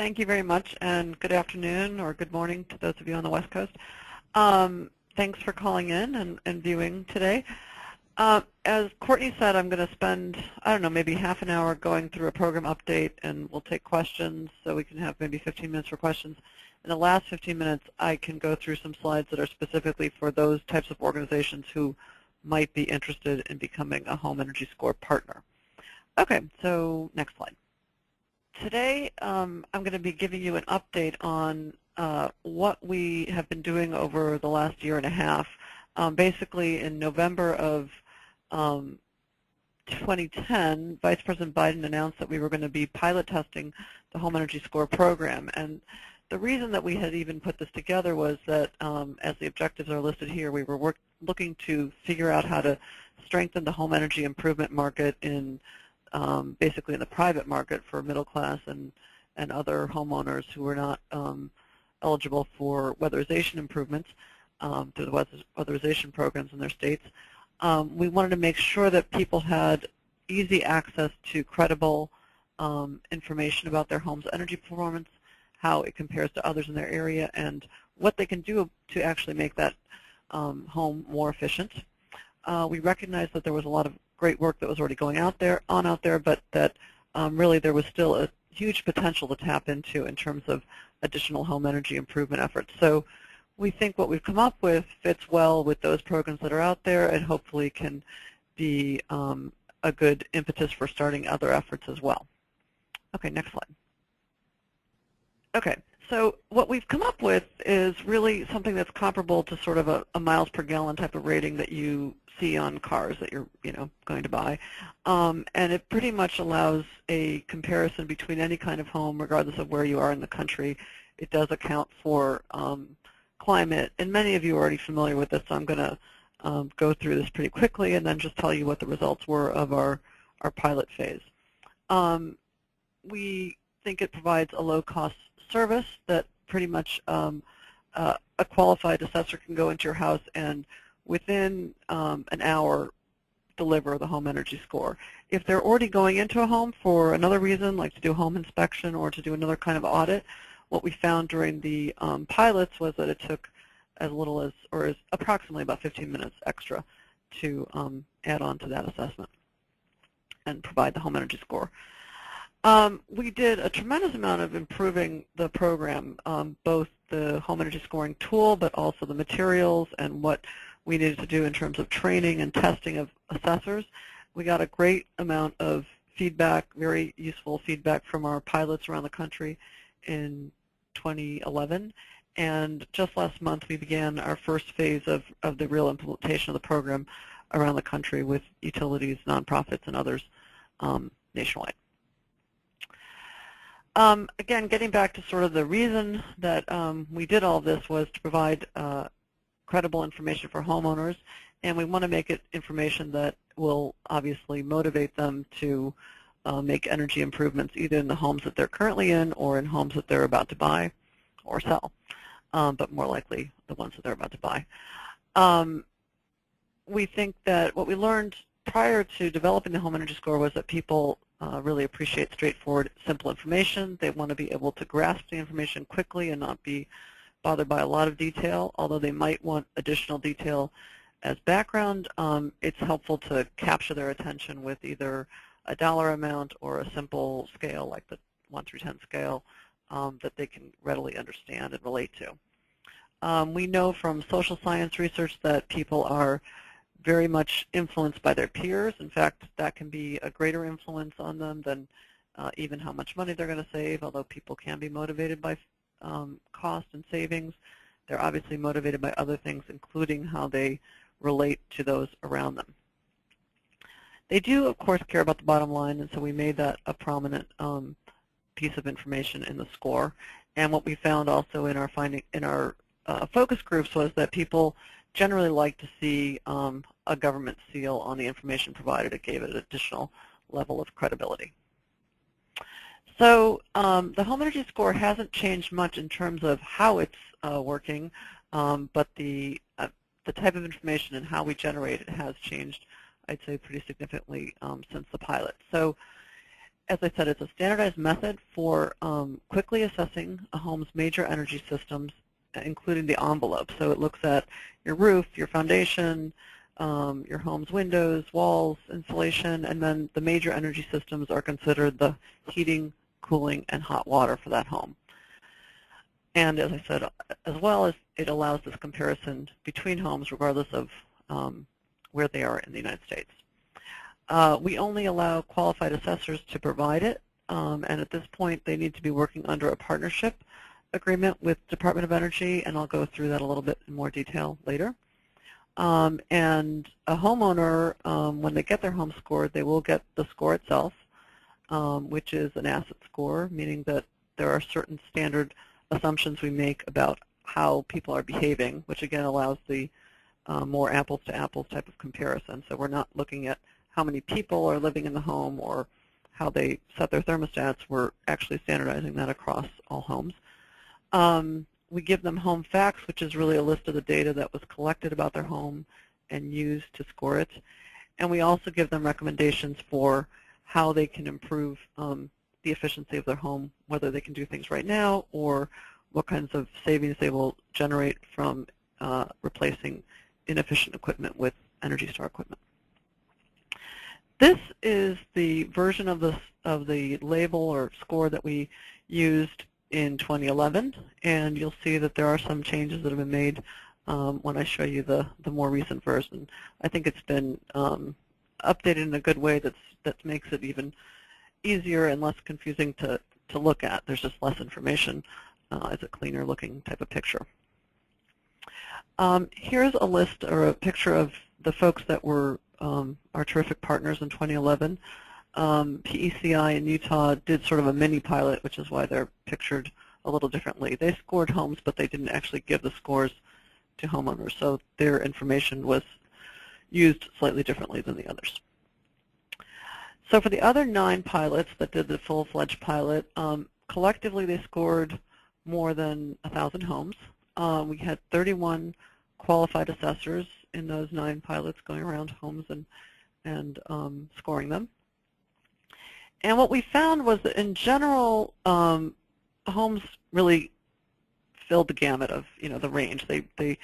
Thank you very much, and good afternoon or good morning to those of you on the West Coast. Thanks for calling in and viewing today. As Courtney said, I'm going to spend, I don't know, maybe half an hour going through a program update, and we'll take questions, so we can have maybe 15 minutes for questions. In the last 15 minutes, I can go through some slides that are specifically for those types of organizations who might be interested in becoming a Home Energy Score partner. Okay, so next slide. Today, I'm going to be giving you an update on what we have been doing over the last year and a half. Basically, in November of 2010, Vice President Biden announced that we were going to be pilot testing the Home Energy Score program. And the reason that we had even put this together was that, as the objectives are listed here, we were looking to figure out how to strengthen the home energy improvement market in basically in the private market for middle class and other homeowners who were not eligible for weatherization improvements through the weatherization programs in their states. We wanted to make sure that people had easy access to credible information about their home's energy performance, how it compares to others in their area, and what they can do to actually make that home more efficient. We recognized that there was a lot of great work that was already going out there, but that really there was still a huge potential to tap into in terms of additional home energy improvement efforts. So we think what we've come up with fits well with those programs that are out there and hopefully can be a good impetus for starting other efforts as well. Okay, next slide. Okay, so what we've come up with is really something that's comparable to sort of a miles per gallon type of rating that you see on cars that you're going to buy. And it pretty much allows a comparison between any kind of home, regardless of where you are in the country. It does account for climate, and many of you are already familiar with this, so I'm going to go through this pretty quickly and then just tell you what the results were of our pilot phase. We think it provides a low-cost service that pretty much a qualified assessor can go into your house and within an hour deliver the home energy score. If they're already going into a home for another reason, like to do a home inspection or to do another kind of audit, what we found during the pilots was that it took as little as, or as approximately about 15 minutes extra to add on to that assessment and provide the home energy score. We did a tremendous amount of improving the program, both the home energy scoring tool, but also the materials and what we needed to do in terms of training and testing of assessors. We got a great amount of feedback, very useful feedback from our pilots around the country in 2011. And just last month, we began our first phase of the real implementation of the program around the country with utilities, nonprofits, and others nationwide. Again, getting back to sort of the reason that we did all of this was to provide credible information for homeowners, and we want to make it information that will obviously motivate them to make energy improvements either in the homes that they're currently in or in homes that they're about to buy or sell, but more likely the ones that they're about to buy. We think that what we learned prior to developing the home energy score was that people really appreciate straightforward, simple information. They want to be able to grasp the information quickly and not be bothered by a lot of detail, although they might want additional detail as background. It's helpful to capture their attention with either a dollar amount or a simple scale like the 1 through 10 scale that they can readily understand and relate to. We know from social science research that people are very much influenced by their peers. In fact, that can be a greater influence on them than even how much money they're going to save, although people can be motivated by cost and savings. They're obviously motivated by other things, including how they relate to those around them. They do, of course, care about the bottom line, and so we made that a prominent piece of information in the score. And what we found also in our focus groups was that people generally like to see a government seal on the information provided. It gave it an additional level of credibility. So the home energy score hasn't changed much in terms of how it's working, but the type of information and how we generate it has changed, I'd say, pretty significantly since the pilot. So as I said, it's a standardized method for quickly assessing a home's major energy systems, including the envelope. So it looks at your roof, your foundation, your home's windows, walls, insulation, and then the major energy systems are considered the heating, cooling, and hot water for that home. And as I said, as well as it allows this comparison between homes regardless of where they are in the United States. We only allow qualified assessors to provide it, and at this point they need to be working under a partnership agreement with Department of Energy, and I'll go through that a little bit in more detail later. And a homeowner, when they get their home scored, they will get the score itself, which is an asset score, meaning that there are certain standard assumptions we make about how people are behaving, which again allows the more apples to apples type of comparison. So we're not looking at how many people are living in the home or how they set their thermostats. We're actually standardizing that across all homes. We give them home facts, which is really a list of the data that was collected about their home and used to score it. And we also give them recommendations for how they can improve the efficiency of their home, whether they can do things right now or what kinds of savings they will generate from replacing inefficient equipment with Energy Star equipment. This is the version of the label or score that we used in 2011, and you'll see that there are some changes that have been made when I show you the more recent version. I think it's been updated in a good way that makes it even easier and less confusing to look at. There's just less information. It's a cleaner looking type of picture. Here's a list or a picture of the folks that were our terrific partners in 2011. PECI in Utah did sort of a mini pilot, which is why they're pictured a little differently. They scored homes, but they didn't actually give the scores to homeowners, so their information was used slightly differently than the others. So for the other 9 pilots that did the full-fledged pilot, collectively they scored more than 1,000 homes. We had 31 qualified assessors in those 9 pilots going around homes and scoring them. And what we found was that in general, homes really filled the gamut of the range. They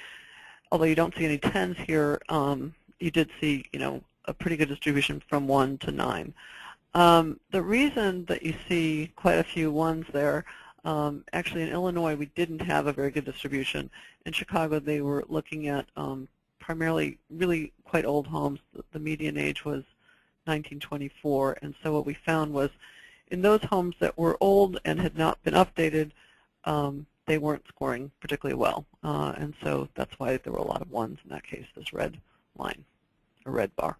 although you don't see any 10s here, you did see a pretty good distribution from 1 to 9. The reason that you see quite a few 1s there, actually in Illinois we didn't have a very good distribution. In Chicago they were looking at primarily really quite old homes. The median age was 1924, and so what we found was in those homes that were old and had not been updated, they weren't scoring particularly well, and so that's why there were a lot of 1s in that case, this red line, a red bar.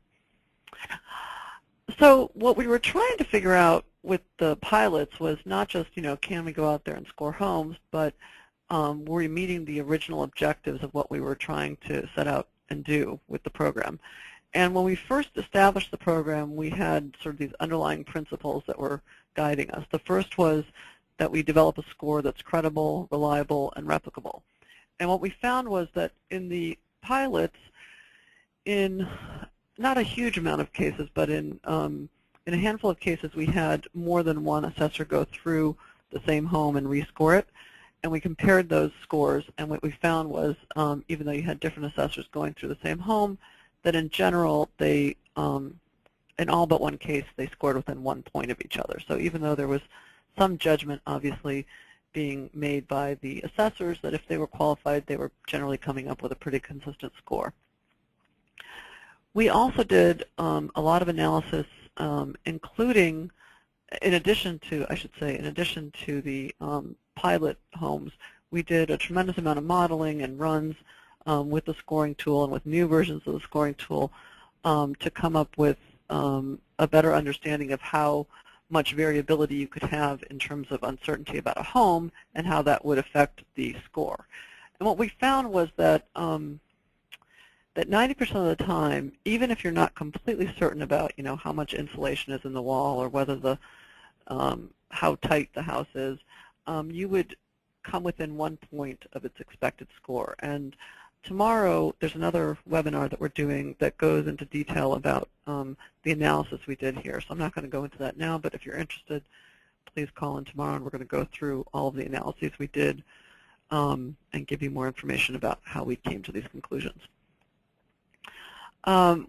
So what we were trying to figure out with the pilots was not just, can we go out there and score homes, but were we meeting the original objectives of what we were trying to set out and do with the program. And when we first established the program, we had sort of these underlying principles that were guiding us. The first was that we develop a score that's credible, reliable, and replicable. And what we found was that in the pilots, in not a huge amount of cases, but in a handful of cases, we had more than one assessor go through the same home and rescore it. And we compared those scores, and what we found was, even though you had different assessors going through the same home, that in general, they, in all but one case, they scored within 1 point of each other. So even though there was some judgment, obviously, being made by the assessors that if they were qualified, they were generally coming up with a pretty consistent score. We also did a lot of analysis, including, in addition to the pilot homes, we did a tremendous amount of modeling and runs with the scoring tool and with new versions of the scoring tool to come up with a better understanding of how much variability you could have in terms of uncertainty about a home and how that would affect the score. And what we found was that that 90% of the time, even if you're not completely certain about how much insulation is in the wall or whether the how tight the house is, you would come within 1 point of its expected score. And tomorrow there's another webinar that we're doing that goes into detail about the analysis we did here. So I'm not going to go into that now, but if you're interested, please call in tomorrow, and we're going to go through all of the analyses we did and give you more information about how we came to these conclusions.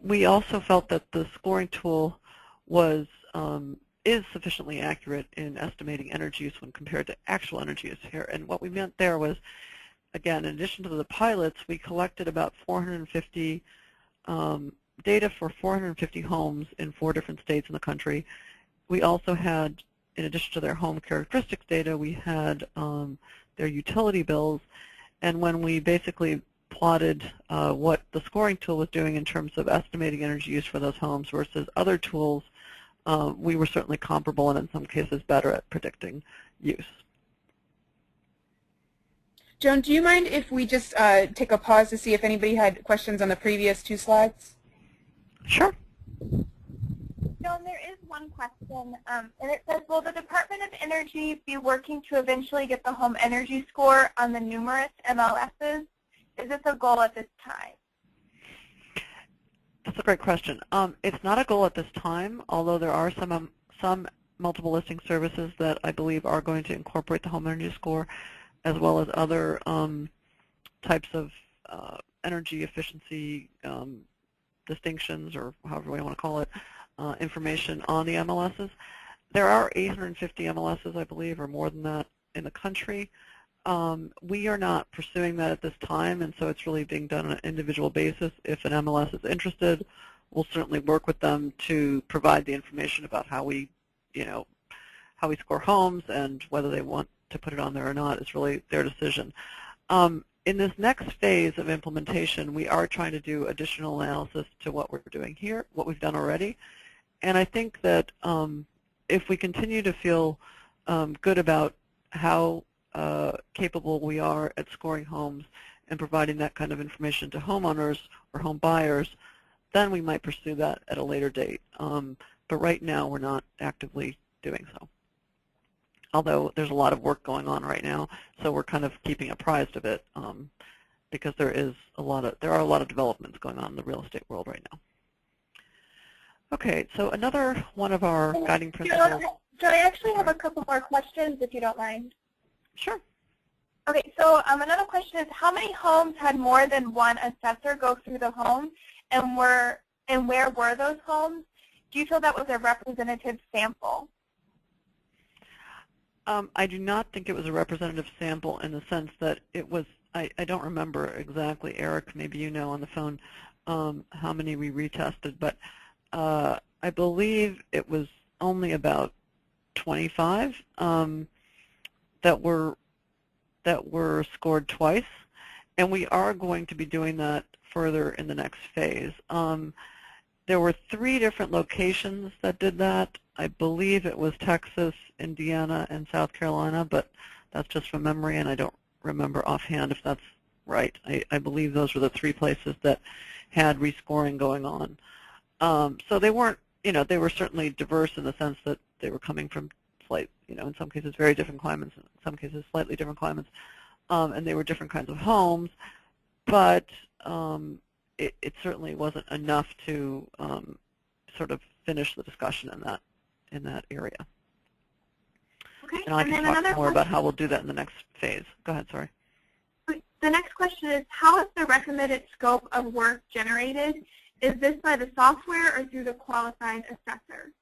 We also felt that the scoring tool was is sufficiently accurate in estimating energy use when compared to actual energy use here. And what we meant there was, again, in addition to the pilots, we collected about 450 data for 450 homes in 4 different states in the country. We also had, in addition to their home characteristics data, we had their utility bills. And when we basically plotted what the scoring tool was doing in terms of estimating energy use for those homes versus other tools, we were certainly comparable and in some cases better at predicting use. Joan, do you mind if we just take a pause to see if anybody had questions on the previous 2 slides? Sure. Joan, there is one question, and it says, will the Department of Energy be working to eventually get the home energy score on the numerous MLSs? Is this a goal at this time? That's a great question. It's not a goal at this time, although there are some multiple listing services that I believe are going to incorporate the home energy score, as well as other types of energy efficiency distinctions, or however we want to call it, information on the MLSs. There are 850 MLSs, I believe, or more than that in the country. We are not pursuing that at this time, and so it's really being done on an individual basis. If an MLS is interested, we'll certainly work with them to provide the information about how we, how we score homes, and whether they want to put it on there or not is really their decision. In this next phase of implementation, we are trying to do additional analysis to what we're doing here, what we've done already. And I think that if we continue to feel good about how capable we are at scoring homes and providing that kind of information to homeowners or home buyers, then we might pursue that at a later date. But right now, we're not actively doing so. Although there's a lot of work going on right now, so we're kind of keeping apprised of it because there are a lot of developments going on in the real estate world right now. Okay, so another one of our guiding principles. Joan, I actually have a couple more questions, if you don't mind. Sure. Okay, so another question is, how many homes had more than one assessor go through the home, and where were those homes? Do you feel that was a representative sample? I do not think it was a representative sample in the sense that it was, I don't remember exactly, Eric, maybe you know on the phone how many we retested, but I believe it was only about 25 that were scored twice, and we are going to be doing that further in the next phase. There were 3 different locations that did that. I believe it was Texas, Indiana, and South Carolina, but that's just from memory, and I don't remember offhand if that's right. I believe those were the 3 places that had rescoring going on. So they weren't, they were certainly diverse in the sense that they were coming from in some cases very different climates, in some cases slightly different climates, and they were different kinds of homes, but it certainly wasn't enough to sort of finish the discussion in that area. Okay. And I can talk more about how we'll do that in the next phase. Go ahead, sorry. The next question is, how is the recommended scope of work generated? Is this by the software or through the qualified assessor?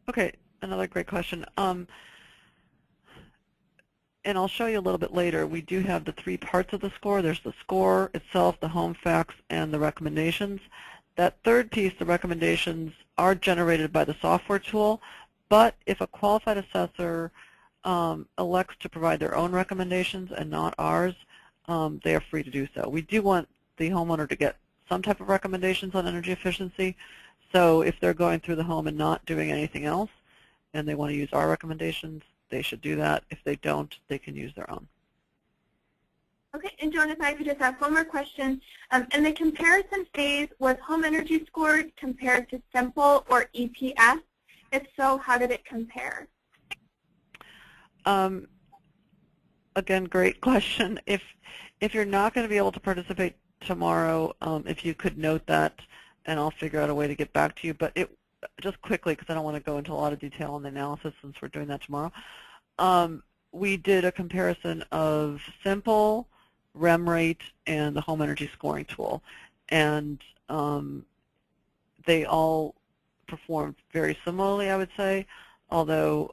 Okay, another great question. And I'll show you a little bit later. We do have the 3 parts of the score. There's the score itself, the home facts, and the recommendations. That third piece, the recommendations, are generated by the software tool, but if a qualified assessor elects to provide their own recommendations and not ours, they are free to do so. We do want the homeowner to get some type of recommendations on energy efficiency, so if they're going through the home and not doing anything else and they want to use our recommendations, they should do that. If they don't, they can use their own. Okay, and Joan, if I could just ask one more question. In the comparison phase, was home energy scored compared to simple or EPS? If so, how did it compare? again, great question. If you're not going to be able to participate tomorrow, if you could note that, and I'll figure out a way to get back to you. But just quickly, because I don't want to go into a lot of detail on the analysis since we're doing that tomorrow, we did a comparison of simple, REM rate, and the home energy scoring tool. And they all performed very similarly, I would say, although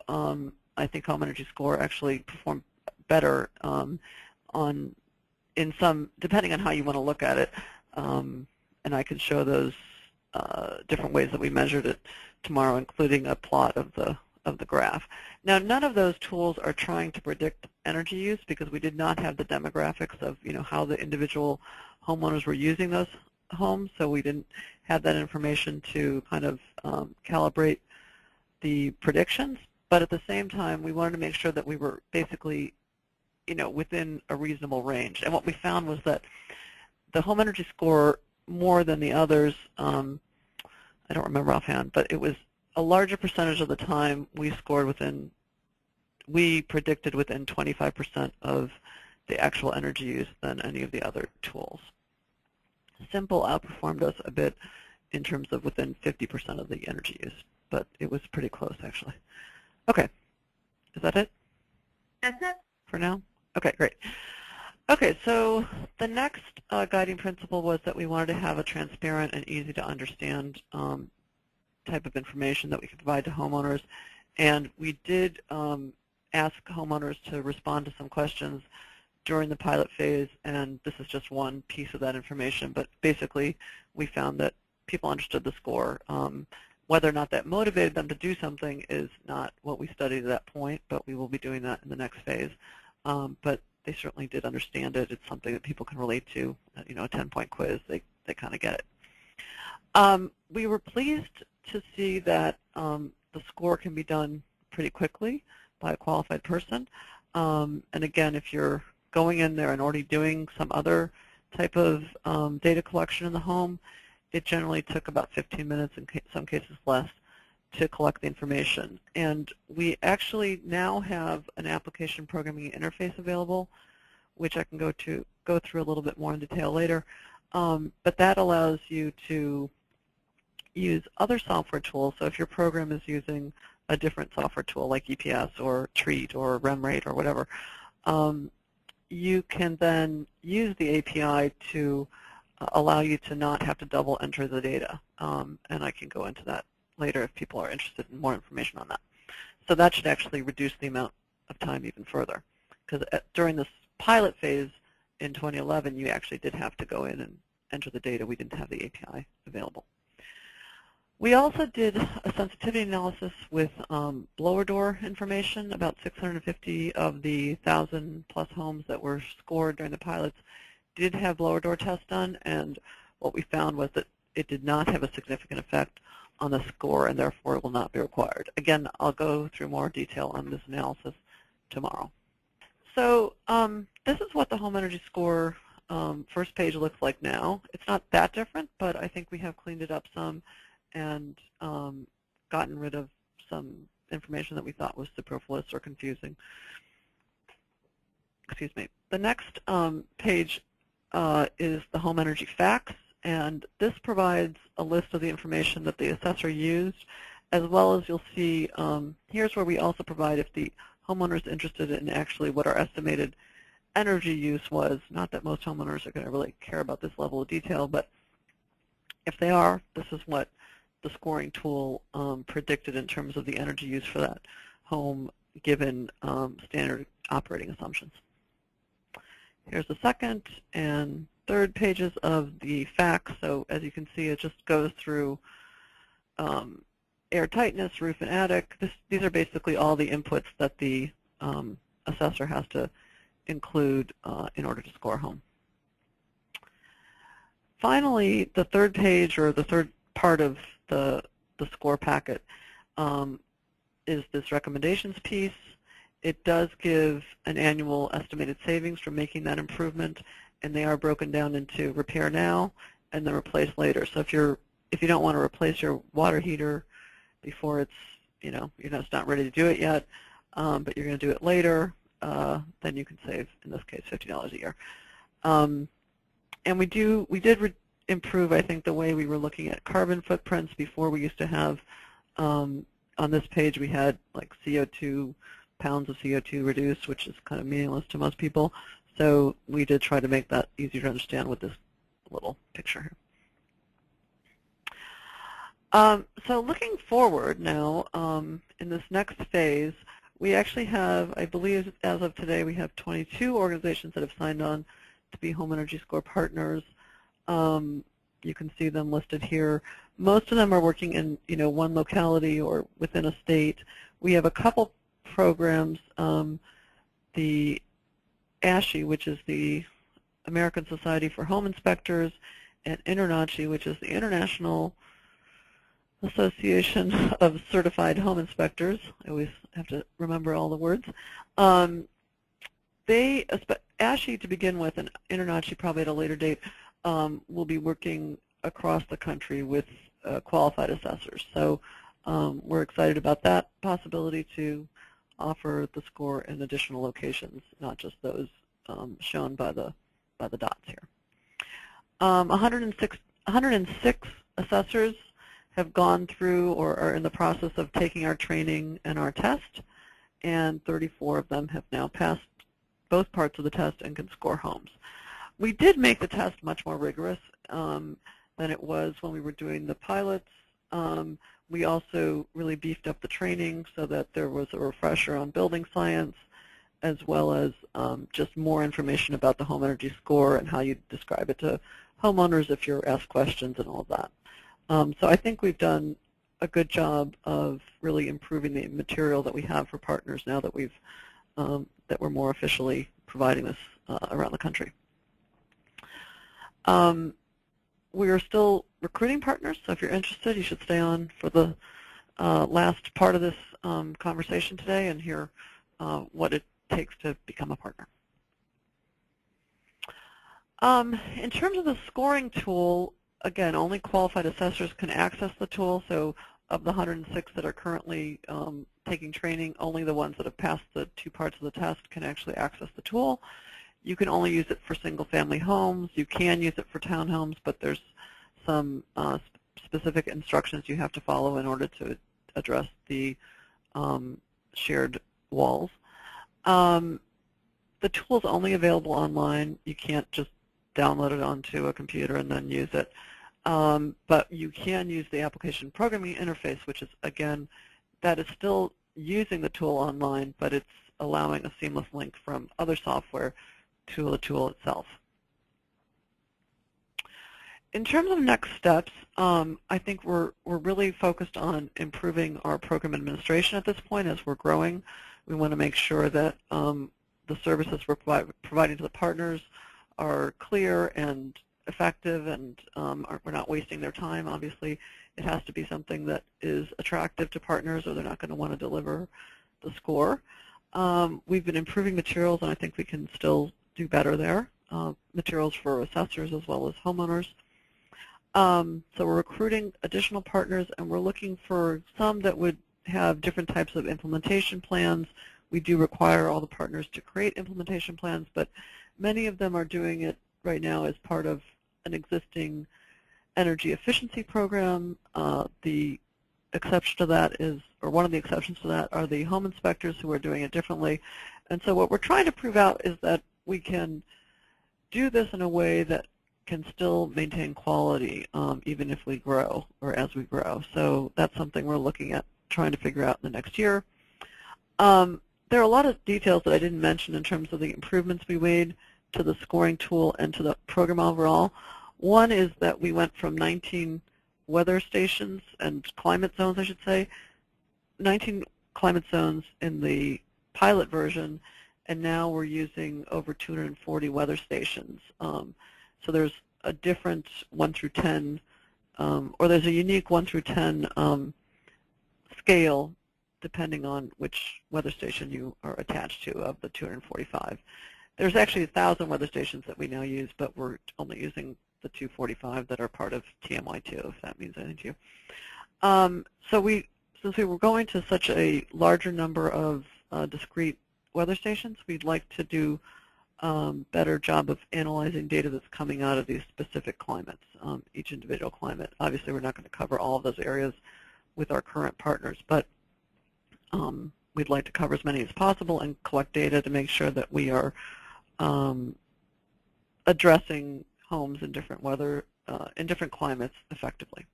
I think home energy score actually performed better in some, depending on how you want to look at it. And I can show those different ways that we measured it tomorrow, including a plot of the graph. Now, none of those tools are trying to predict energy use because we did not have the demographics of how the individual homeowners were using those homes, so we didn't have that information to kind of calibrate the predictions. But at the same time, we wanted to make sure that we were basically within a reasonable range. And what we found was that the home energy score, more than the others, I don't remember offhand, but it was a larger percentage of the time we predicted within 25% of the actual energy use than any of the other tools. Simple outperformed us a bit in terms of within 50% of the energy use, but it was pretty close actually. Okay, is that it? That's it. For now? Okay, great. Okay, so the next guiding principle was that we wanted to have a transparent and easy to understand type of information that we could provide to homeowners. And we did ask homeowners to respond to some questions during the pilot phase, and this is just one piece of that information. But basically, we found that people understood the score. Whether or not that motivated them to do something is not what we studied at that point, but we will be doing that in the next phase. But they certainly did understand it. It's something that people can relate to. A 10-point quiz, they kind of get it. We were pleased to see that the score can be done pretty quickly by a qualified person. And again, if you're going in there and already doing some other type of data collection in the home, it generally took about 15 minutes, in some cases less, to collect the information. And we actually now have an application programming interface available, which I can go through a little bit more in detail later. But that allows you to use other software tools. So if your program is using a different software tool like EPS or Treat or REM rate or whatever, you can then use the API to allow you to not have to double enter the data. And I can go into that later if people are interested in more information on that. So that should actually reduce the amount of time even further. Because during this pilot phase in 2011, you actually did have to go in and enter the data. We didn't have the API available. We also did a sensitivity analysis with blower door information. About 650 of the 1,000-plus homes that were scored during the pilots did have blower door tests done, and what we found was that it did not have a significant effect on the score, and therefore it will not be required. Again, I'll go through more detail on this analysis tomorrow. So this is what the home energy score first page looks like now. It's not that different, but I think we have cleaned it up some and gotten rid of some information that we thought was superfluous or confusing. Excuse me. The next page is the home energy facts, and this provides a list of the information that the assessor used, as well as you'll see here's where we also provide if the homeowner is interested in actually what our estimated energy use was. Not that most homeowners are going to really care about this level of detail, but if they are, this is what the scoring tool predicted in terms of the energy use for that home given standard operating assumptions. Here's the second and third pages of the facts. So as you can see, it just goes through air tightness, roof and attic. These are basically all the inputs that the assessor has to include in order to score a home. Finally, the third page, or the third part of the score packet, is this recommendations piece. It does give an annual estimated savings for making that improvement, and they are broken down into repair now and then replace later. So if you don't want to replace your water heater before it's it's not ready to do it yet, but you're going to do it later, then you can save, in this case, $50 a year. And we did improve, I think, the way we were looking at carbon footprints. Before, we used to have, on this page, we had like pounds of CO2 reduced, which is kind of meaningless to most people. So we did try to make that easier to understand with this little picture here. So looking forward now, in this next phase, we actually have, I believe as of today, we have 22 organizations that have signed on to be Home Energy Score partners. You can see them listed here. Most of them are working in, one locality or within a state. We have a couple programs, the ASHI, which is the American Society for Home Inspectors, and INTERNACHI, which is the International Association of Certified Home Inspectors. I always have to remember all the words. ASHI to begin with, and INTERNACHI probably at a later date, will be working across the country with qualified assessors. So we're excited about that possibility to offer the score in additional locations, not just those shown by the dots here. 106 assessors have gone through or are in the process of taking our training and our test, and 34 of them have now passed both parts of the test and can score homes. We did make the test much more rigorous than it was when we were doing the pilots. We also really beefed up the training so that there was a refresher on building science, as well as just more information about the home energy score and how you describe it to homeowners if you're asked questions and all of that. So I think we've done a good job of really improving the material that we have for partners now that that we're more officially providing this around the country. We are still recruiting partners, so if you're interested, you should stay on for the last part of this conversation today and hear what it takes to become a partner. In terms of the scoring tool, again, only qualified assessors can access the tool. So of the 106 that are currently taking training, only the ones that have passed the 2 parts of the test can actually access the tool. You can only use it for single-family homes. You can use it for townhomes, but there's some specific instructions you have to follow in order to address the shared walls. The tool is only available online. You can't just download it onto a computer and then use it. But you can use the application programming interface, which is, again, that is still using the tool online, but it's allowing a seamless link from other software to the tool itself. In terms of next steps, I think we're really focused on improving our program administration at this point as we're growing. We want to make sure that the services we're providing to the partners are clear and effective, and we're not wasting their time. Obviously, it has to be something that is attractive to partners, or they're not going to want to deliver the score. We've been improving materials, and I think we can still do better there, materials for assessors as well as homeowners. So we're recruiting additional partners, and we're looking for some that would have different types of implementation plans. We do require all the partners to create implementation plans, but many of them are doing it right now as part of an existing energy efficiency program. The exception to that is, or one of the exceptions to that, are the home inspectors who are doing it differently. And so what we're trying to prove out is that we can do this in a way that can still maintain quality even if we grow or as we grow. So that's something we're looking at trying to figure out in the next year. There are a lot of details that I didn't mention in terms of the improvements we made to the scoring tool and to the program overall. One is that we went from 19 weather stations and climate zones, I should say, 19 climate zones in the pilot version, and now we're using over 240 weather stations. So there's a different 1 through 10, or there's a unique 1 through 10 scale depending on which weather station you are attached to of the 245. There's actually 1,000 weather stations that we now use, but we're only using the 245 that are part of TMY2, if that means anything to you. So since we were going to such a larger number of discrete weather stations. We'd like to do better job of analyzing data that's coming out of these specific climates, each individual climate. Obviously, we're not going to cover all of those areas with our current partners, but we'd like to cover as many as possible and collect data to make sure that we are addressing homes in different weather, in different climates effectively.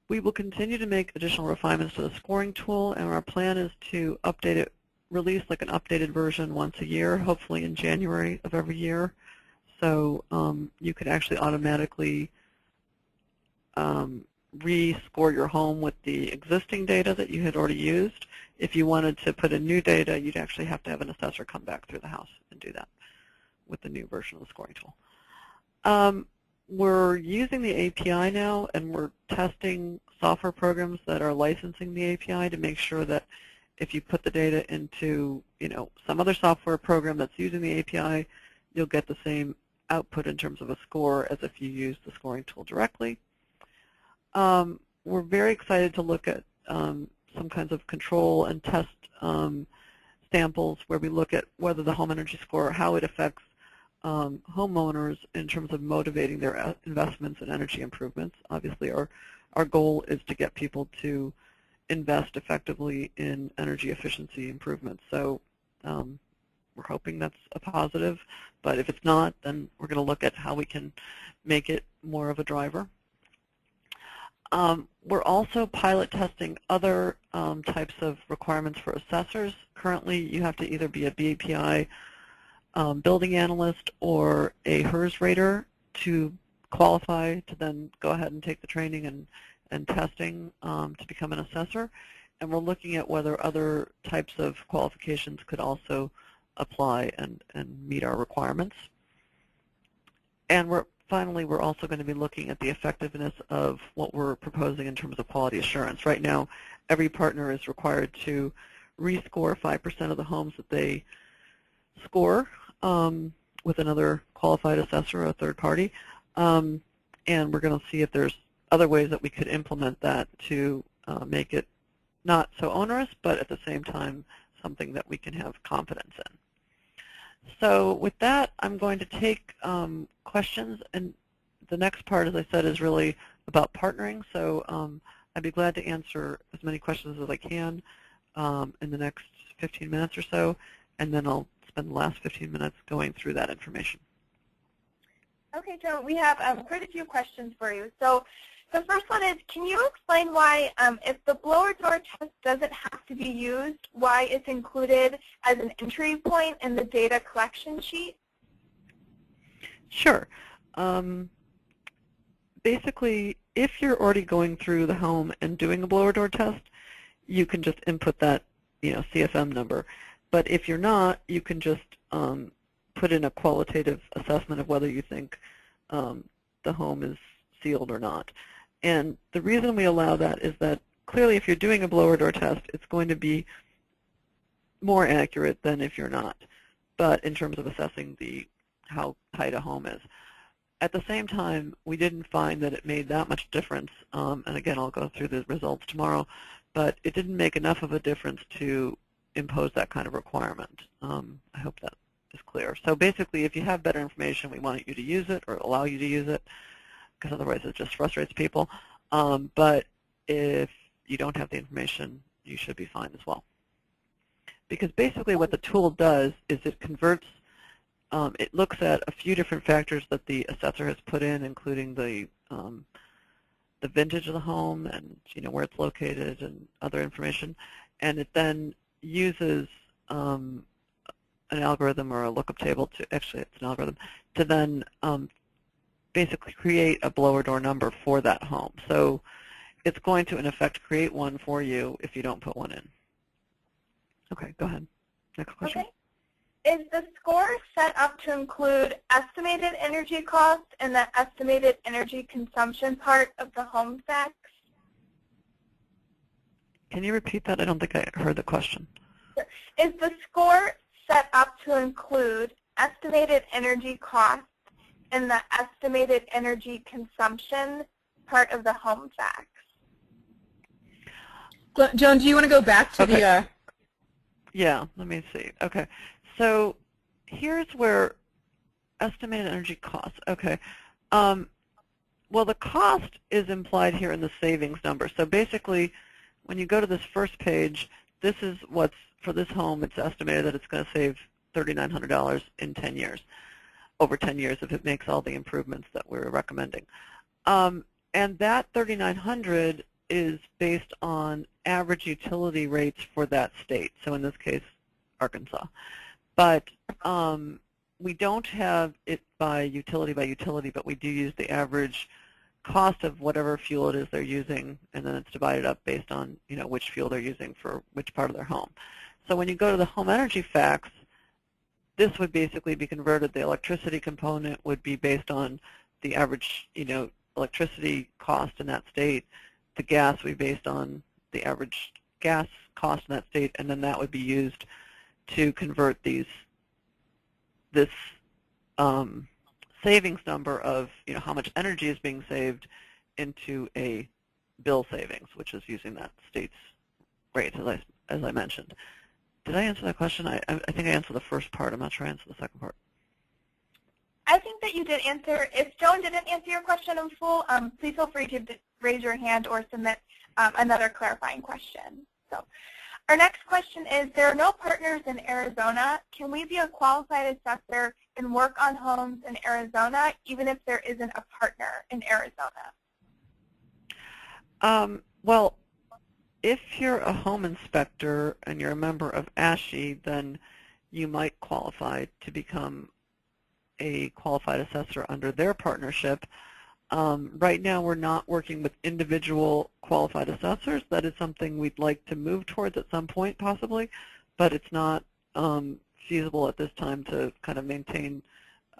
We will continue to make additional refinements to the scoring tool, and our plan is to update it, release like an updated version once a year, hopefully in January of every year. So you could actually automatically re-score your home with the existing data that you had already used. If you wanted to put in new data, you'd actually have to have an assessor come back through the house and do that with the new version of the scoring tool. We're using the API now, and we're testing software programs that are licensing the API to make sure that if you put the data into, some other software program that's using the API, you'll get the same output in terms of a score as if you use the scoring tool directly. We're very excited to look at some kinds of control and test samples where we look at whether the home energy score, how it affects homeowners in terms of motivating their investments in energy improvements. Obviously, our goal is to get people to invest effectively in energy efficiency improvements. So we're hoping that's a positive, but if it's not, then we're going to look at how we can make it more of a driver. We're also pilot testing other types of requirements for assessors. Currently, you have to either be a BAPI building analyst or a HERS rater to qualify to then go ahead and take the training and testing to become an assessor. And we're looking at whether other types of qualifications could also apply and meet our requirements. And finally, we're also going to be looking at the effectiveness of what we're proposing in terms of quality assurance. Right now, every partner is required to rescore 5% of the homes that they score with another qualified assessor or a third party. And we're going to see if there's other ways that we could implement that to make it not so onerous, but at the same time something that we can have confidence in. So with that, I'm going to take questions, and the next part, as I said, is really about partnering. So I'd be glad to answer as many questions as I can in the next 15 minutes or so, and then I'll spend the last 15 minutes going through that information. Okay, Joan, we have quite a few questions for you. So the first one is, can you explain why, if the blower door test doesn't have to be used, why it's included as an entry point in the data collection sheet? Sure. Basically, if you're already going through the home and doing a blower door test, you can just input that CFM number. But if you're not, you can just put in a qualitative assessment of whether you think the home is sealed or not. And the reason we allow that is that clearly if you're doing a blower door test, it's going to be more accurate than if you're not, but in terms of assessing how tight a home is. At the same time, we didn't find that it made that much difference, and again, I'll go through the results tomorrow, but it didn't make enough of a difference to impose that kind of requirement. I hope that is clear. So basically, if you have better information, we want you to use it or allow you to use it, because otherwise it just frustrates people. But if you don't have the information, you should be fine as well. Because basically what the tool does is it converts, it looks at a few different factors that the assessor has put in, including the vintage of the home and where it's located and other information, and it then uses an algorithm or a lookup table to, actually it's an algorithm, to then basically create a blower door number for that home. So it's going to, in effect, create one for you if you don't put one in. Okay, go ahead. Next question. Okay. Is the score set up to include estimated energy cost and the estimated energy consumption part of the home facts? Can you repeat that? I don't think I heard the question. Is the score set up to include estimated energy cost and the estimated energy consumption part of the home facts? Joan, do you want to go back to the Yeah, let me see. Okay, so here's where estimated energy costs. Okay, well, the cost is implied here in the savings number. So basically, when you go to this first page, this is what's, for this home, it's estimated that it's going to save $3,900 in 10 years, over 10 years if it makes all the improvements that we're recommending. And that $3,900 is based on average utility rates for that state, so in this case, Arkansas. But we don't have it by utility, but we do use the average cost of whatever fuel it is they're using, and then it's divided up based on, you know, which fuel they're using for which part of their home. So when you go to the home energy facts, this would basically be converted. The electricity component would be based on the average, you know, electricity cost in that state. The gas would be based on the average gas cost in that state, and then that would be used to convert this savings number of, you know, how much energy is being saved into a bill savings, which is using that state's rate, as I mentioned. Did I answer that question? I think I answered the first part. I'm not sure I answered the second part. I think that you did answer. If Joan didn't answer your question in full, please feel free to raise your hand or submit another clarifying question. So our next question is, there are no partners in Arizona. Can we be a qualified assessor and work on homes in Arizona, even if there isn't a partner in Arizona? Well, if you're a home inspector and you're a member of ASHI, then you might qualify to become a qualified assessor under their partnership. Right now, we're not working with individual qualified assessors. That is something we'd like to move towards at some point, possibly, but it's not feasible at this time to kind of maintain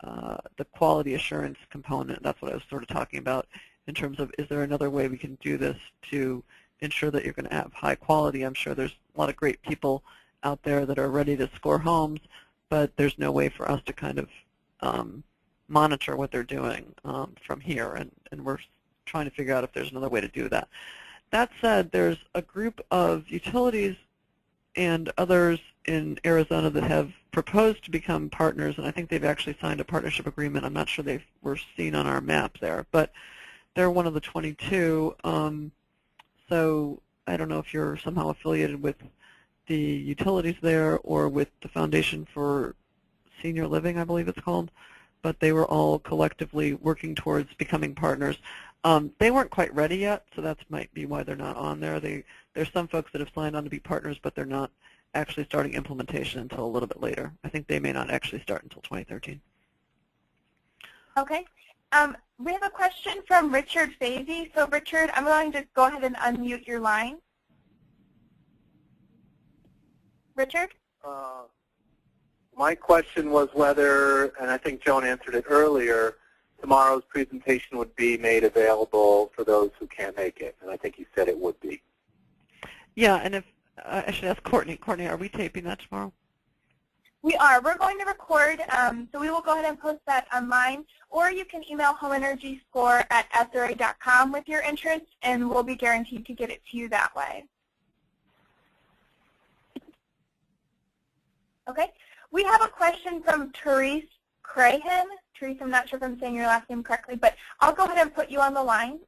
the quality assurance component. That's what I was sort of talking about in terms of, is there another way we can do this to ensure that you're going to have high quality? I'm sure there's a lot of great people out there that are ready to score homes, but there's no way for us to kind of monitor what they're doing from here, and we're trying to figure out if there's another way to do that. That said, there's a group of utilities and others in Arizona that have proposed to become partners, and I think they've actually signed a partnership agreement. I'm not sure they were seen on our map there, but they're one of the 22. So I don't know if you're somehow affiliated with the utilities there or with the Foundation for Senior Living, I believe it's called, but they were all collectively working towards becoming partners. They weren't quite ready yet, so that might be why they're not on there. There's some folks that have signed on to be partners, but they're not actually starting implementation until a little bit later. I think they may not actually start until 2013. Okay. We have a question from Richard Fazy. So Richard, I'm going to go ahead and unmute your line. Richard? My question was whether, and I think Joan answered it earlier, tomorrow's presentation would be made available for those who can't make it, and I think you said it would be. Yeah, and if I should ask Courtney. Courtney, are we taping that tomorrow? We are. We're going to record, so we will go ahead and post that online, or you can email homeenergyscore@sra.com with your interest, and we'll be guaranteed to get it to you that way. Okay. We have a question from Therese Crahan. Therese, I'm not sure if I'm saying your last name correctly, but I'll go ahead and put you on the line.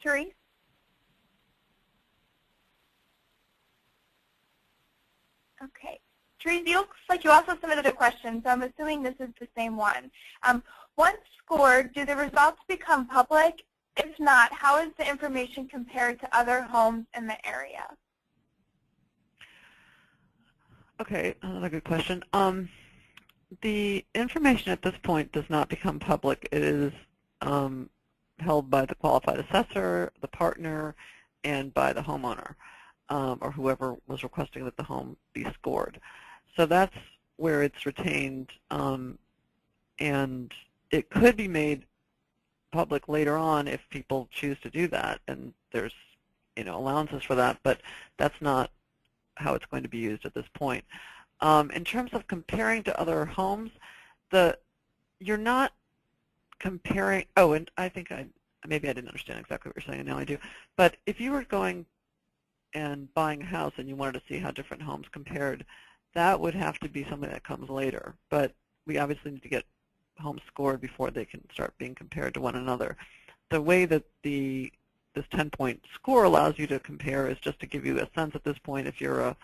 Therese? Okay. Therese, it looks like you also submitted a question, so I'm assuming this is the same one. Once scored, do the results become public? If not, how is the information compared to other homes in the area? Okay, another good question. The information at this point does not become public. It is held by the qualified assessor, the partner, and by the homeowner, or whoever was requesting that the home be scored. So that's where it's retained, and it could be made public later on if people choose to do that, and there's, you know, allowances for that, but that's not how it's going to be used at this point. In terms of comparing to other homes, you're not comparing, oh, and I think maybe I didn't understand exactly what you're saying, and now I do. But if you were going and buying a house and you wanted to see how different homes compared, that would have to be something that comes later. But we obviously need to get homes scored before they can start being compared to one another. The way that this 10-point score allows you to compare is just to give you a sense at this point. If you're a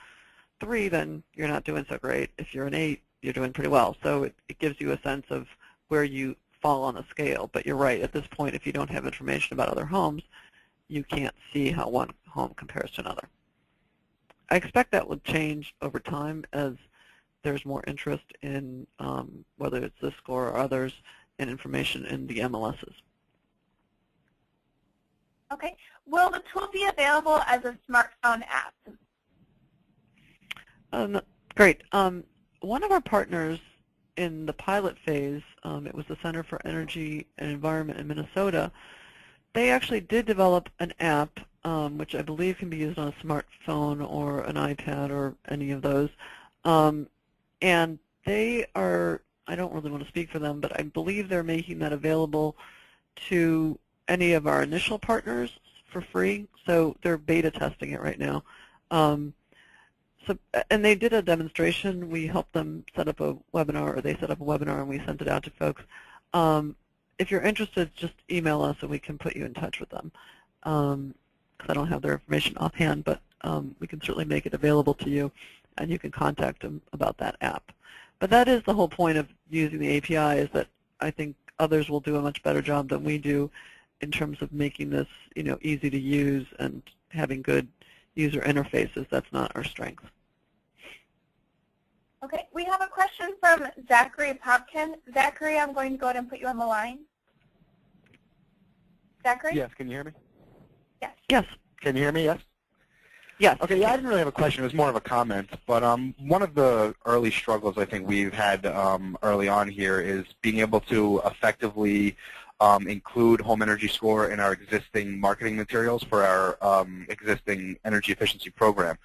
3, then you're not doing so great. If you're an 8, you're doing pretty well. So it gives you a sense of where you fall on the scale. But you're right, at this point, if you don't have information about other homes, you can't see how one home compares to another. I expect that will change over time as there's more interest in whether it's this score or others and information in the MLSs. Okay. Will the tool be available as a smartphone app? Great. One of our partners in the pilot phase, it was the Center for Energy and Environment in Minnesota, they actually did develop an app which I believe can be used on a smartphone or an iPad or any of those. And they are, I don't really want to speak for them, but I believe they're making that available to any of our initial partners for free. So they're beta testing it right now. And they did a demonstration. We helped them set up a webinar, or they set up a webinar, and we sent it out to folks. If you're interested, just email us and we can put you in touch with them. Because I don't have their information offhand, but we can certainly make it available to you, and you can contact them about that app. But that is the whole point of using the API, is that I think others will do a much better job than we do in terms of making this, easy to use and having good user interfaces. That's not our strength. Okay, we have a question from Zachary Popkin. Zachary, I'm going to go ahead and put you on the line. Zachary? Yes, can you hear me? Yes. Yes. Can you hear me, yes? Yes. Okay, yeah, I didn't really have a question. It was more of a comment. But one of the early struggles I think we've had early on here is being able to effectively include home energy score in our existing marketing materials for our existing energy efficiency program.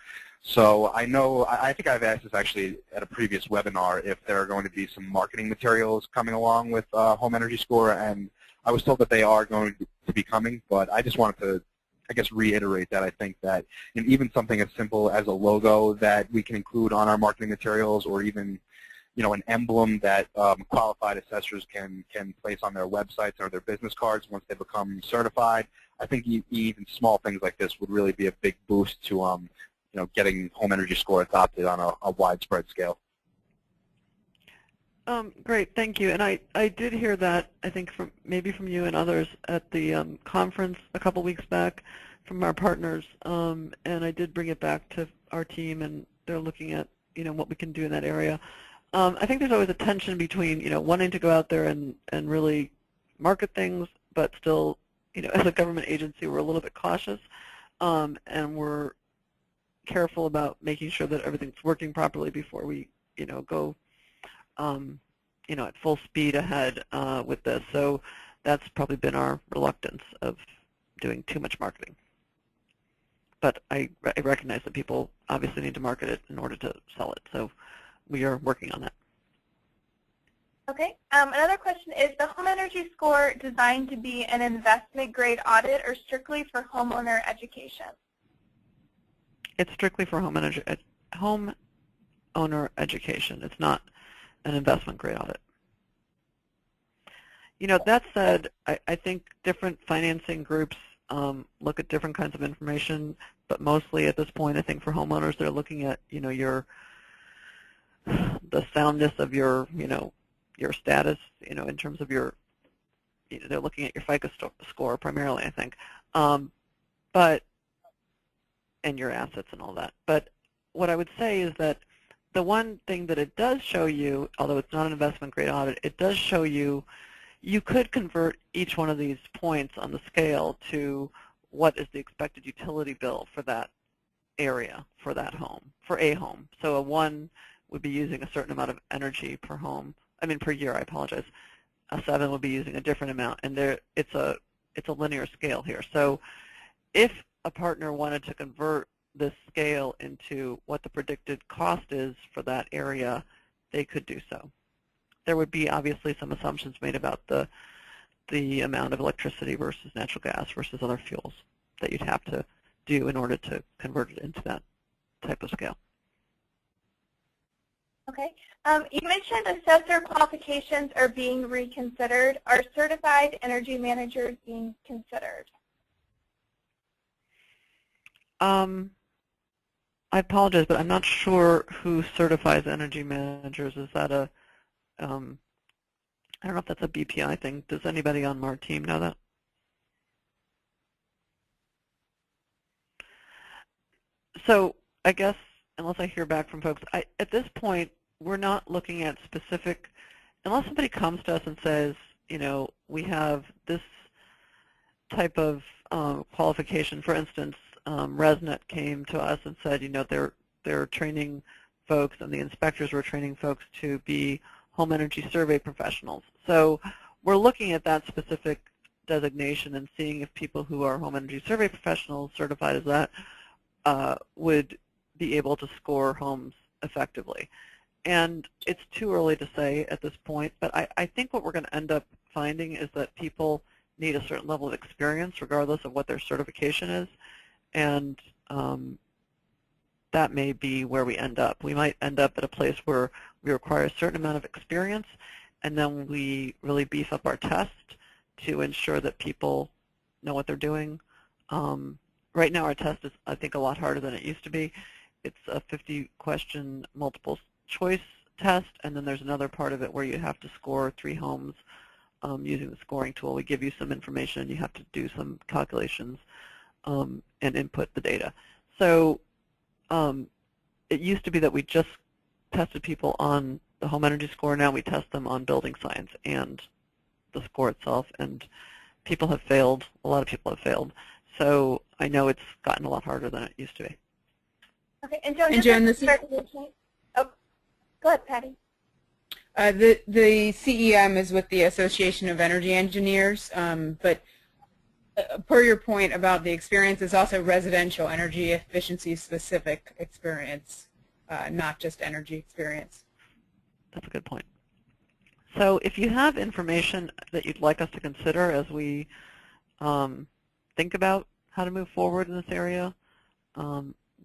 So I think I've asked this actually at a previous webinar, if there are going to be some marketing materials coming along with home energy score, and I was told that they are going to be coming, but I just wanted to, I guess, reiterate that I think that even something as simple as a logo that we can include on our marketing materials, or even an emblem that qualified assessors can place on their websites or their business cards once they become certified. I think even small things like this would really be a big boost to getting home energy score adopted on a widespread scale. Great, thank you. And I did hear that, I think, maybe from you and others at the conference a couple weeks back from our partners, and I did bring it back to our team, and they're looking at what we can do in that area. I think there's always a tension between wanting to go out there and really market things, but still, as a government agency, we're a little bit cautious, and we're careful about making sure that everything's working properly before we go at full speed ahead with this. So that's probably been our reluctance of doing too much marketing. But I recognize that people obviously need to market it in order to sell it. So we are working on that. Okay. Another question is, the home energy score designed to be an investment grade audit or strictly for homeowner education? It's strictly for homeowner education. It's not an investment grade audit. That said, I think different financing groups look at different kinds of information, but mostly at this point, I think for homeowners, they're looking at the soundness of your your status, in terms of your, they're looking at your FICO score primarily, I think, and your assets and all that. But what I would say is that the one thing that it does show you, although it's not an investment grade audit, it does show you could convert each one of these points on the scale to what is the expected utility bill for that area, for that home, for a home. So a 1 would be using a certain amount of energy per home, per year, I apologize. A 7 would be using a different amount, and it's a linear scale here. So if a partner wanted to convert this scale into what the predicted cost is for that area, they could do so. There would be obviously some assumptions made about the amount of electricity versus natural gas versus other fuels that you'd have to do in order to convert it into that type of scale. Okay. You mentioned assessor qualifications are being reconsidered. Are certified energy managers being considered? I apologize, but I'm not sure who certifies energy managers. Is that a, I don't know if that's a BPI thing. Does anybody on our team know that? So I guess, unless I hear back from folks, at this point, we're not looking at specific, unless somebody comes to us and says, you know, we have this type of qualification. For instance, ResNet came to us and said, you know, they're training folks, and the inspectors were training folks to be home energy survey professionals. So we're looking at that specific designation and seeing if people who are home energy survey professionals certified as that would be able to score homes effectively. And it's too early to say at this point, but I think what we're going to end up finding is that people need a certain level of experience regardless of what their certification is, and that may be where we end up. We might end up at a place where we require a certain amount of experience, and then we really beef up our test to ensure that people know what they're doing. Right now our test is, I think, a lot harder than it used to be. It's a 50-question multiple choice test, and then there's another part of it where you have to score 3 homes using the scoring tool. We give you some information, and you have to do some calculations and input the data. So it used to be that we just tested people on the home energy score. Now we test them on building science and the score itself, and people have failed. A lot of people have failed. So I know it's gotten a lot harder than it used to be. Okay, and Joan, this is... Oh, go ahead, Patty. The CEM is with the Association of Energy Engineers, but per your point about the experience, it's also residential energy efficiency specific experience, not just energy experience. That's a good point. So if you have information that you'd like us to consider as we think about how to move forward in this area,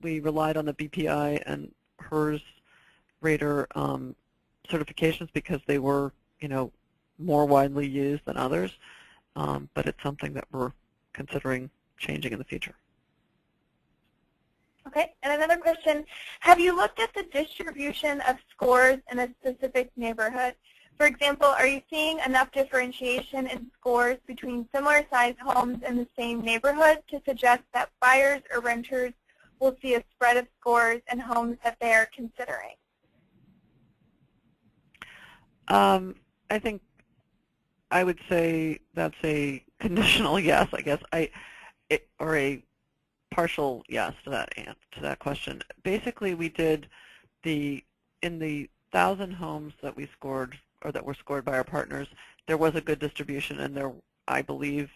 we relied on the BPI and HERS radar certifications because they were, you know, more widely used than others, but it's something that we're considering changing in the future. Okay, and another question, have you looked at the distribution of scores in a specific neighborhood? For example, are you seeing enough differentiation in scores between similar sized homes in the same neighborhood to suggest that buyers or renters will see a spread of scores in homes that they are considering? I think I would say that's a conditional yes, I guess, or a partial yes to that question. Basically, we did in the 1,000 homes that we scored, or that were scored by our partners, there was a good distribution, and there, I believe,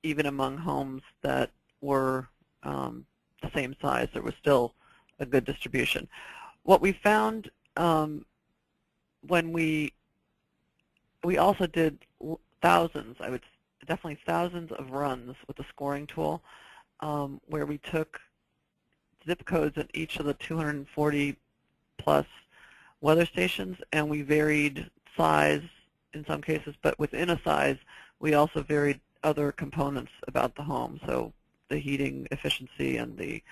even among homes that were the same size, there was still a good distribution. What we found when we also did thousands, I would definitely thousands of runs with the scoring tool, where we took zip codes in each of the 240 plus weather stations, and we varied size in some cases, but within a size we also varied other components about the home, so the heating efficiency and the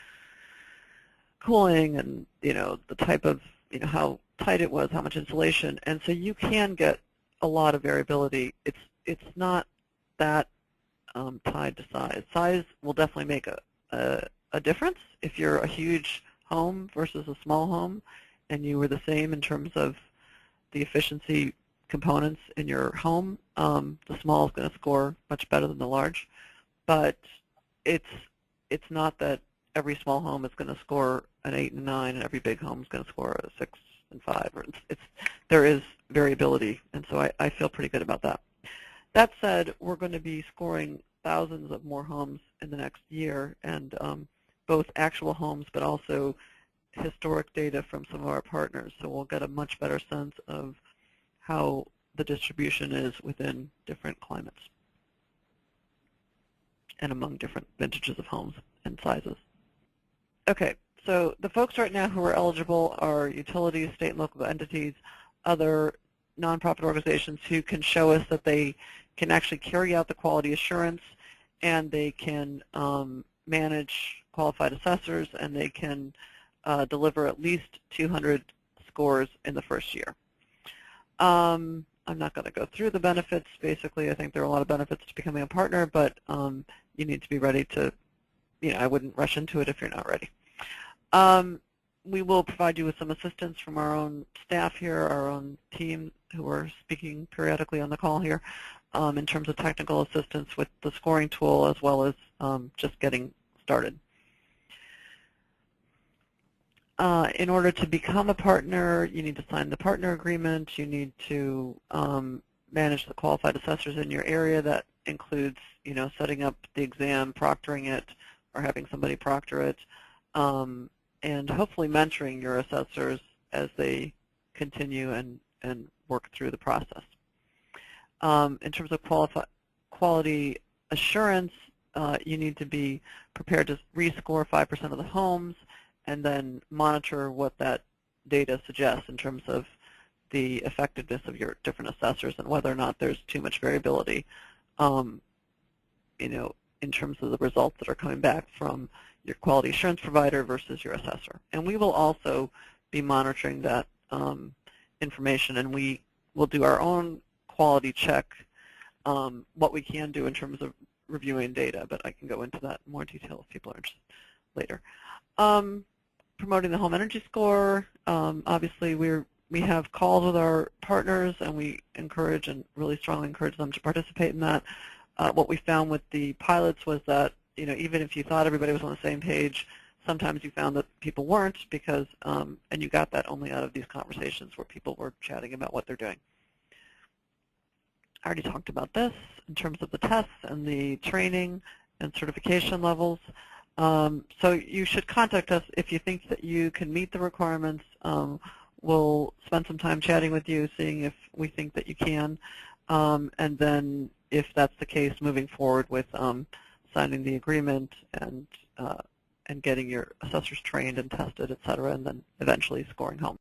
cooling, and the type of, how tight it was, how much insulation, and so you can get a lot of variability. It's not that tied to size. Size will definitely make a difference if you're a huge home versus a small home, and you were the same in terms of the efficiency components in your home. The small is going to score much better than the large, but it's not that every small home is going to score an 8 and a 9, and every big home is going to score a 6 and 5. Or there is variability, and so I feel pretty good about that. That said, we're going to be scoring thousands of more homes in the next year, and both actual homes but also historic data from some of our partners, so we'll get a much better sense of how the distribution is within different climates and among different vintages of homes and sizes. Okay, so the folks right now who are eligible are utilities, state and local entities, other nonprofit organizations who can show us that they can actually carry out the quality assurance, and they can manage qualified assessors, and they can deliver at least 200 scores in the first year. I'm not going to go through the benefits. Basically, I think there are a lot of benefits to becoming a partner, but you need to be ready to, I wouldn't rush into it if you're not ready. We will provide you with some assistance from our own staff here, our own team who are speaking periodically on the call here, in terms of technical assistance with the scoring tool as well as just getting started. In order to become a partner, you need to sign the partner agreement. You need to manage the qualified assessors in your area. That includes, setting up the exam, proctoring it, or having somebody proctor it, and hopefully mentoring your assessors as they continue and work through the process. In terms of quality assurance, you need to be prepared to rescore 5% of the homes and then monitor what that data suggests in terms of the effectiveness of your different assessors and whether or not there's too much variability, in terms of the results that are coming back from your quality assurance provider versus your assessor. And we will also be monitoring that information, and we will do our own quality check, what we can do in terms of reviewing data, but I can go into that in more detail if people are interested later. Promoting the home energy score, obviously we have calls with our partners, and we encourage and really strongly encourage them to participate in that. What we found with the pilots was that even if you thought everybody was on the same page, sometimes you found that people weren't because, and you got that only out of these conversations where people were chatting about what they're doing. I already talked about this in terms of the tests and the training and certification levels. So you should contact us if you think that you can meet the requirements. We'll spend some time chatting with you, seeing if we think that you can, and then if that's the case, moving forward with signing the agreement and getting your assessors trained and tested, et cetera, and then eventually scoring home.